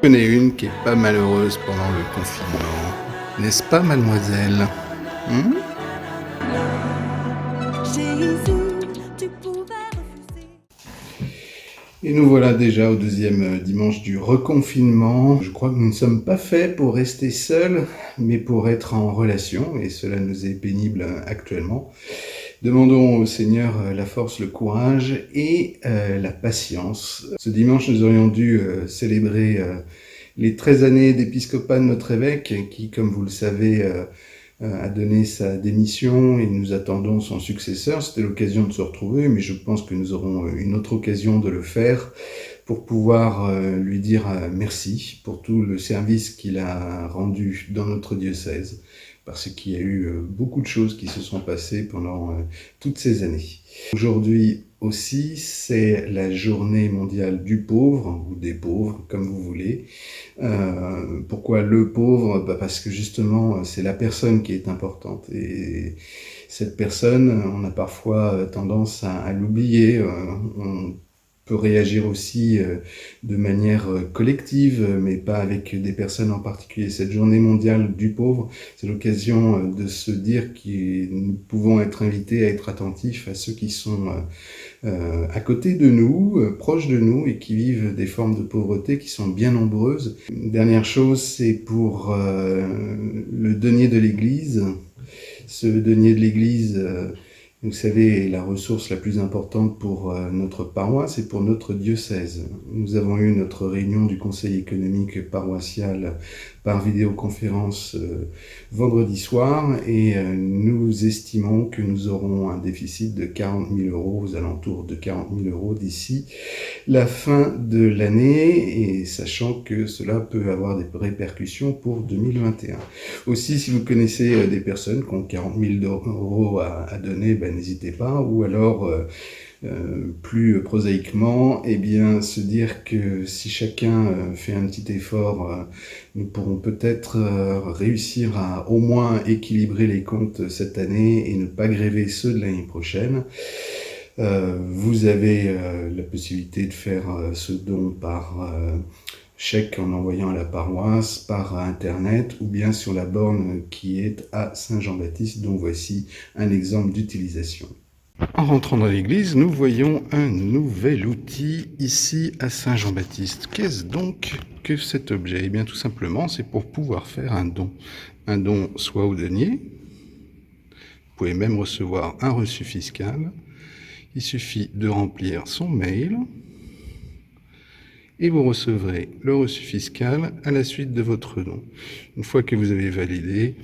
Je connais une qui est pas malheureuse pendant le confinement. N'est-ce pas, mademoiselle? Hmm. Et nous voilà déjà au deuxième dimanche du reconfinement. Je crois que nous ne sommes pas faits pour rester seuls, mais pour être en relation, et cela nous est pénible actuellement. Demandons au Seigneur la force, le courage et la patience. Ce dimanche, nous aurions dû célébrer les 13 années d'épiscopat de notre évêque, qui, comme vous le savez, a donné sa démission et nous attendons son successeur. C'était l'occasion de se retrouver, mais je pense que nous aurons une autre occasion de le faire pour pouvoir lui dire merci pour tout le service qu'il a rendu dans notre diocèse, parce qu'il y a eu beaucoup de choses qui se sont passées pendant toutes ces années. Aujourd'hui aussi, c'est la journée mondiale du pauvre, ou des pauvres, comme vous voulez. Pourquoi le pauvre? Parce que justement, c'est la personne qui est importante. Et cette personne, on a parfois tendance à l'oublier. On peut réagir aussi de manière collective, mais pas avec des personnes en particulier. Cette journée mondiale du pauvre, c'est l'occasion de se dire que nous pouvons être invités à être attentifs à ceux qui sont à côté de nous, proches de nous, et qui vivent des formes de pauvreté qui sont bien nombreuses. Une dernière chose, c'est pour le denier de l'Église. Ce denier de l'Église, vous savez, est la ressource la plus importante pour notre paroisse et pour notre diocèse. Nous avons eu notre réunion du conseil économique paroissial par vidéoconférence vendredi soir, et nous estimons que nous aurons un déficit de 40 000 euros, aux alentours de 40 000 euros d'ici la fin de l'année, et sachant que cela peut avoir des répercussions pour 2021. Aussi, si vous connaissez des personnes qui ont 40 000 euros à donner, n'hésitez pas, ou alors plus prosaïquement, se dire que si chacun fait un petit effort, nous pourrons peut-être réussir à au moins équilibrer les comptes cette année et ne pas gréver ceux de l'année prochaine. Vous avez la possibilité de faire ce don par chèque en envoyant à la paroisse, par internet, ou bien sur la borne qui est à Saint-Jean-Baptiste, dont voici un exemple d'utilisation. En rentrant dans l'église, nous voyons un nouvel outil ici à Saint-Jean-Baptiste. Qu'est-ce donc que cet objet? Eh bien, tout simplement, c'est pour pouvoir faire un don. Un don soit au denier, vous pouvez même recevoir un reçu fiscal. Il suffit de remplir son mail et vous recevrez le reçu fiscal à la suite de votre don. Une fois que vous avez validé,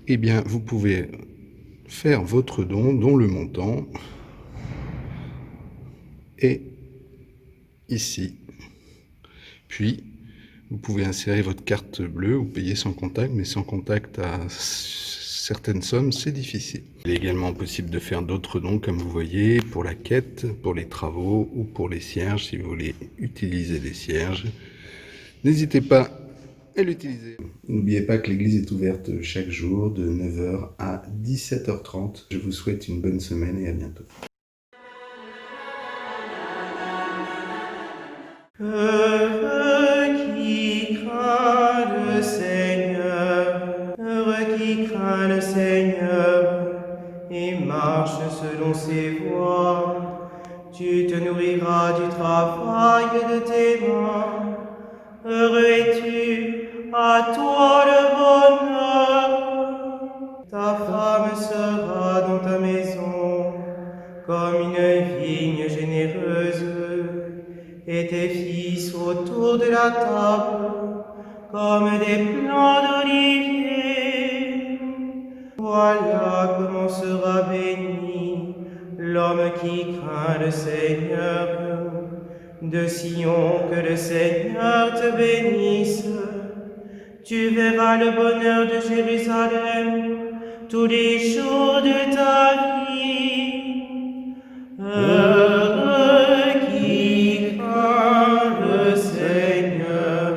eh bien, vous pouvez faire votre don, dont le montant est ici. Puis, vous pouvez insérer votre carte bleue ou payer sans contact, mais sans contact à certaines sommes, c'est difficile. Il est également possible de faire d'autres dons, comme vous voyez, pour la quête, pour les travaux ou pour les cierges, si vous voulez utiliser des cierges. N'hésitez pas à l'utiliser. N'oubliez pas que l'église est ouverte chaque jour de 9h à 17h30. Je vous souhaite une bonne semaine et à bientôt. Heureux qui craint le Seigneur, heureux qui craint le Seigneur et marche selon ses voies. Tu te nourriras du travail de tes mains. Heureux es-tu, à toi le bonheur. Ta femme sera dans ta maison comme une vigne généreuse, et tes fils autour de la table comme des plants d'olivier. Voilà comment sera béni l'homme qui craint le Seigneur. De Sion, que le Seigneur te bénisse. Tu verras le bonheur de Jérusalem tous les jours de ta vie. Heureux qui craint le Seigneur.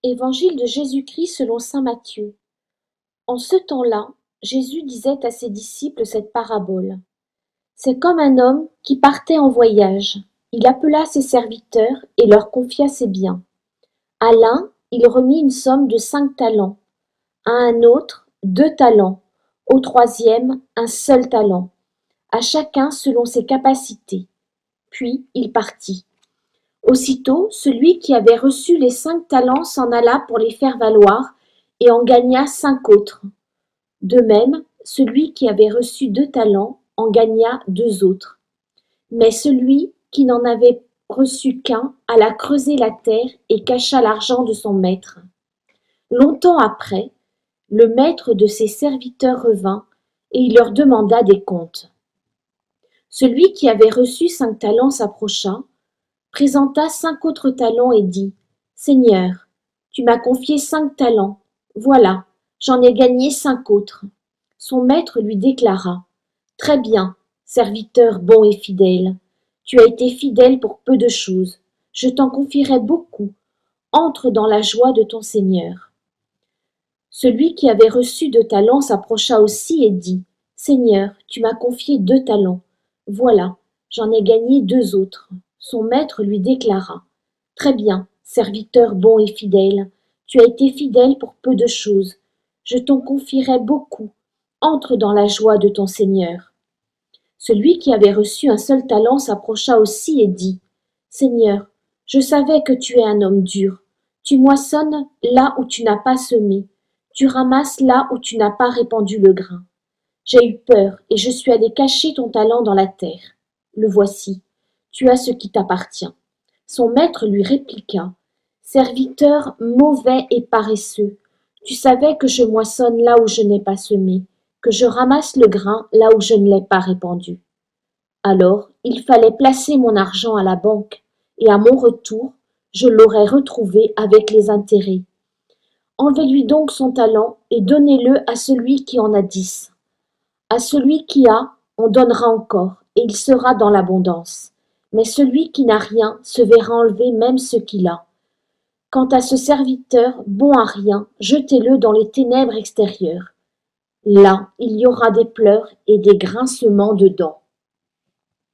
Évangile de Jésus-Christ selon saint Matthieu. En ce temps-là, Jésus disait à ses disciples cette parabole. C'est comme un homme qui partait en voyage. Il appela ses serviteurs et leur confia ses biens. À l'un, il remit une somme de 5 talents, à un autre 2 talents, au troisième un seul talent, à chacun selon ses capacités. Puis il partit. Aussitôt, celui qui avait reçu les 5 talents s'en alla pour les faire valoir et en gagna 5 autres. De même, celui qui avait reçu 2 talents en gagna 2 autres. Mais celui qui n'en avait reçu qu'un alla creuser la terre et cacha l'argent de son maître. Longtemps après, le maître de ses serviteurs revint et il leur demanda des comptes. Celui qui avait reçu 5 talents s'approcha, présenta 5 autres talents et dit : « Seigneur, tu m'as confié 5 talents. Voilà, j'en ai gagné 5 autres. » Son maître lui déclara : « Très bien, serviteur bon et fidèle. Tu as été fidèle pour peu de choses. Je t'en confierai beaucoup. Entre dans la joie de ton Seigneur. » Celui qui avait reçu 2 talents s'approcha aussi et dit : « Seigneur, tu m'as confié 2 talents. Voilà, j'en ai gagné 2 autres. » Son maître lui déclara : « Très bien, serviteur bon et fidèle. Tu as été fidèle pour peu de choses. Je t'en confierai beaucoup. Entre dans la joie de ton Seigneur. » Celui qui avait reçu un seul talent s'approcha aussi et dit : « Seigneur, je savais que tu es un homme dur. Tu moissonnes là où tu n'as pas semé. Tu ramasses là où tu n'as pas répandu le grain. J'ai eu peur et je suis allé cacher ton talent dans la terre. Le voici. Tu as ce qui t'appartient. » Son maître lui répliqua : « Serviteur mauvais et paresseux, tu savais que je moissonne là où je n'ai pas semé, que je ramasse le grain là où je ne l'ai pas répandu. Alors il fallait placer mon argent à la banque, et à mon retour, je l'aurais retrouvé avec les intérêts. Enlevez-lui donc son talent et donnez-le à celui qui en a 10. À celui qui a, on donnera encore, et il sera dans l'abondance. Mais celui qui n'a rien se verra enlever même ce qu'il a. Quant à ce serviteur, bon à rien, jetez-le dans les ténèbres extérieures. Là, il y aura des pleurs et des grincements de dents. »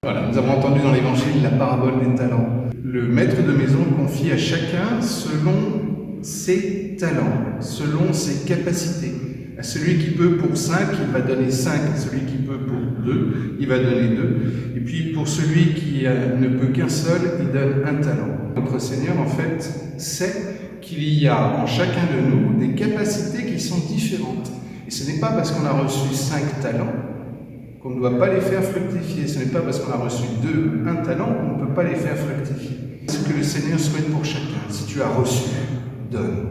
Voilà, nous avons entendu dans l'Évangile la parabole des talents. Le maître de maison confie à chacun selon ses talents, selon ses capacités. À celui qui peut pour 5, il va donner 5. À celui qui peut pour 2, il va donner 2. Et puis pour celui qui ne peut qu'un seul, il donne un talent. Notre Seigneur, en fait, sait qu'il y a en chacun de nous des capacités qui sont différentes. Et ce n'est pas parce qu'on a reçu 5 talents qu'on ne doit pas les faire fructifier. Ce n'est pas parce qu'on a reçu un talent qu'on ne peut pas les faire fructifier. C'est ce que le Seigneur souhaite pour chacun. Si tu as reçu, donne.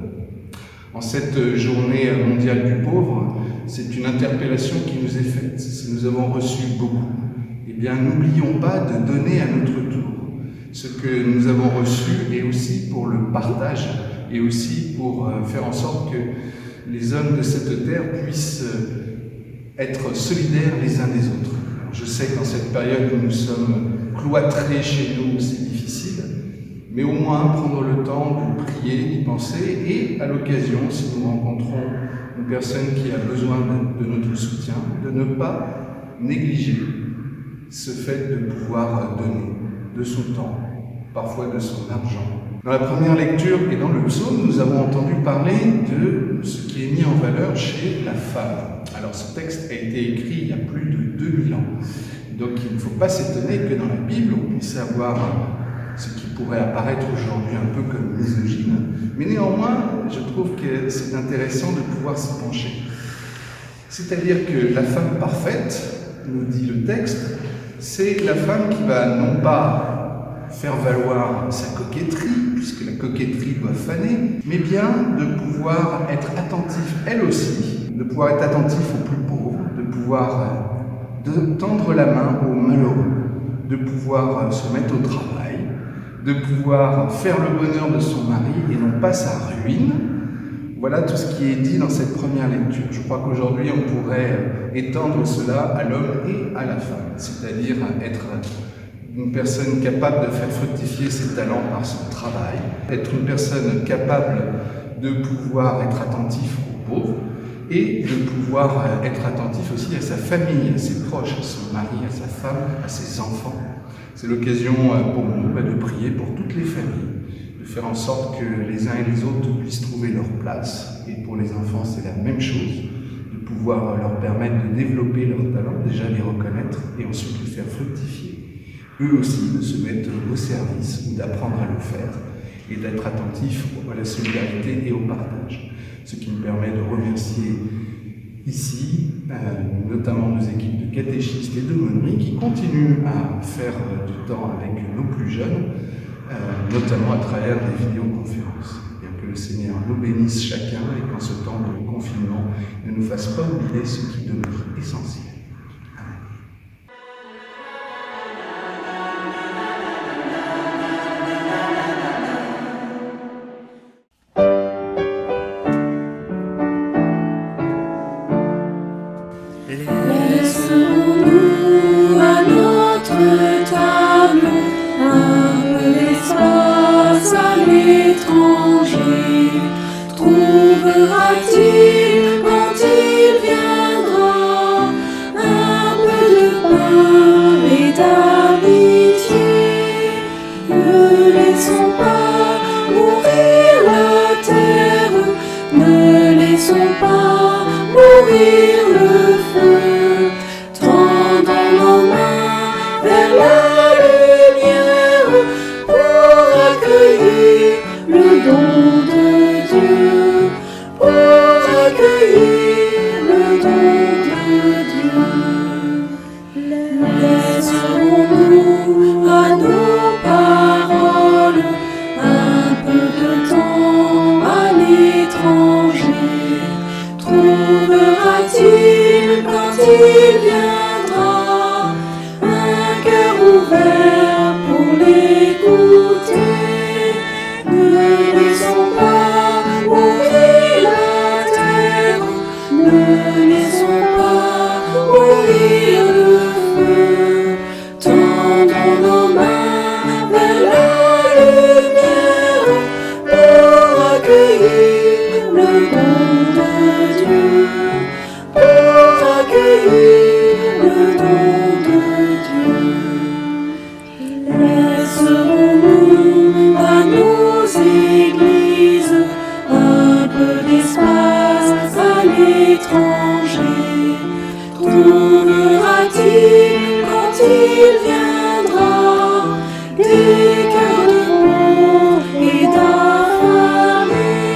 En cette journée mondiale du pauvre, c'est une interpellation qui nous est faite. Si nous avons reçu beaucoup, eh bien n'oublions pas de donner à notre tour. Ce que nous avons reçu est aussi pour le partage et aussi pour faire en sorte que les hommes de cette terre puissent être solidaires les uns des autres. Alors, je sais que dans cette période où nous sommes cloîtrés chez nous, c'est difficile, mais au moins prendre le temps de prier, d'y penser, et à l'occasion, si nous rencontrons une personne qui a besoin de notre soutien, de ne pas négliger ce fait de pouvoir donner de son temps, parfois de son argent. Dans la première lecture et dans le psaume, nous avons entendu parler de ce qui est mis en valeur chez la femme. Alors ce texte a été écrit il y a plus de 2000 ans, donc il ne faut pas s'étonner que dans la Bible on puisse avoir ce qui pourrait apparaître aujourd'hui un peu comme misogyne, mais néanmoins je trouve que c'est intéressant de pouvoir s'y pencher. C'est-à-dire que la femme parfaite, nous dit le texte, c'est la femme qui va non pas faire valoir sa coquetterie, puisque la coquetterie doit faner, mais bien de pouvoir être attentif, elle aussi, de pouvoir être attentif aux plus pauvres, de pouvoir tendre la main aux malheureux, de pouvoir se mettre au travail, de pouvoir faire le bonheur de son mari et non pas sa ruine. Voilà tout ce qui est dit dans cette première lecture. Je crois qu'aujourd'hui on pourrait étendre cela à l'homme et à la femme, c'est-à-dire être une personne capable de faire fructifier ses talents par son travail, être une personne capable de pouvoir être attentif aux pauvres et de pouvoir être attentif aussi à sa famille, à ses proches, à son mari, à sa femme, à ses enfants. C'est l'occasion pour nous de prier pour toutes les familles, de faire en sorte que les uns et les autres puissent trouver leur place. Et pour les enfants, c'est la même chose, de pouvoir leur permettre de développer leurs talents, déjà les reconnaître et ensuite les faire fructifier. Eux aussi de se mettre au service ou d'apprendre à le faire et d'être attentifs à la solidarité et au partage. Ce qui me permet de remercier ici, notamment nos équipes de catéchistes et d'aumôneries qui continuent à faire du temps avec nos plus jeunes, notamment à travers des vidéoconférences. Bien que le Seigneur nous bénisse chacun et qu'en ce temps de confinement ne nous fasse pas oublier ce qui demeure essentiel. Laissons-nous à notre table un peu d'espace à l'étranger. Trouvera-t-il quand il viendra un peu de pain et d'amitié? Ne laissons pas mourir la terre, ne laissons pas mourir le feu. Tendons nos mains vers la lumière pour accueillir le don de Dieu, pour accueillir le don de Dieu. Laisserons-nous à nos paroles un peu de temps à l'étranger? Trouvera-t-il quand il viendra un cœur ouvert pour l'écouter? Ne laissons pas mourir la terre, ne laissons pas mourir le feu. Tendons nos mains vers la lumière pour accueillir le don de Dieu, pour accueillir le don de Dieu. Laisserons-nous à nos églises un peu d'espace à l'étranger? Trouvera-t-il quand il viendra des cœurs de pauvres et d'affamés?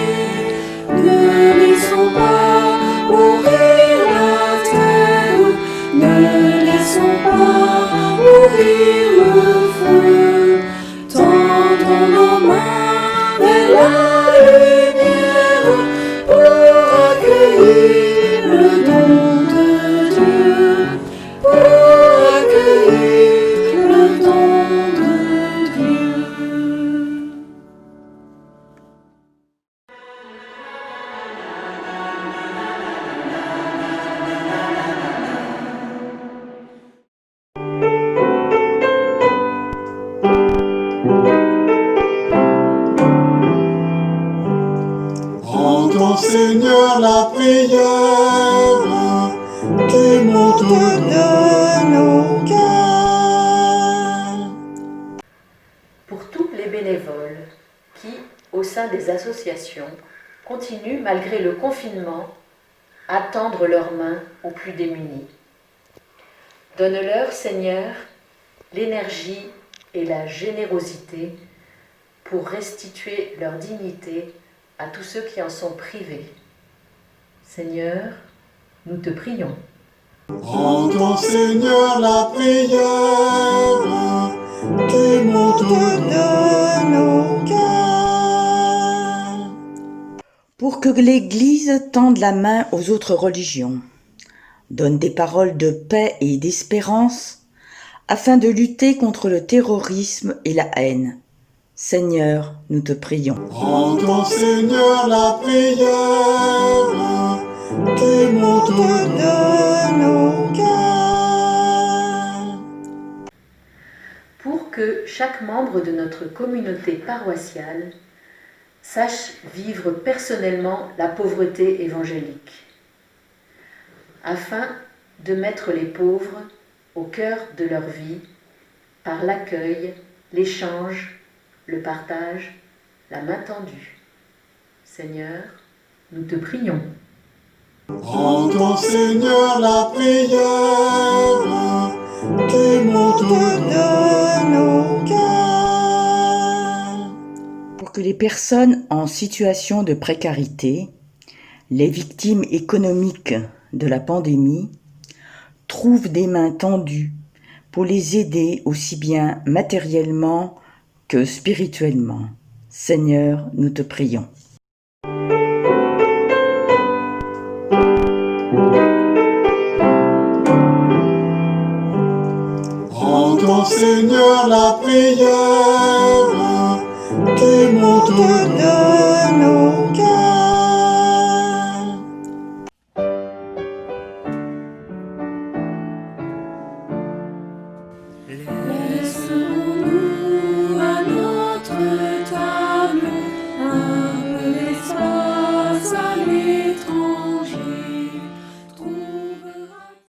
Ne laissons pas mourir la terre, ne laissons pas mourir le feu. Tendons nos mains vers la lumière pour accueillir le don de Dieu, pour accueillir le don de Dieu. Entends, Seigneur, la prière qui monte de nos cœurs. Pour tous les bénévoles qui, au sein des associations, continuent, malgré le confinement, à tendre leurs mains aux plus démunis. Donne-leur, Seigneur, l'énergie et la générosité pour restituer leur dignité à tous ceux qui en sont privés. Seigneur, nous te prions. Entends, Seigneur, la prière qui monte de nos cœurs. Pour que l'Église tende la main aux autres religions, donne des paroles de paix et d'espérance, afin de lutter contre le terrorisme et la haine. Seigneur, nous te prions. Entends, Seigneur, la prière qui monte de nos cœurs. Pour que chaque membre de notre communauté paroissiale sache vivre personnellement la pauvreté évangélique, afin de mettre les pauvres au cœur de leur vie par l'accueil, l'échange, le partage, la main tendue. Seigneur, nous te prions. Entends, Seigneur, la prière qui monte de nos cœurs. Pour que les personnes en situation de précarité, les victimes économiques de la pandémie, trouvent des mains tendues pour les aider aussi bien matériellement que spirituellement. Seigneur, nous te prions. Entends, Seigneur, la prière qui monte de nos cœurs. Laissons-nous à notre table un peu d'espace à l'étranger.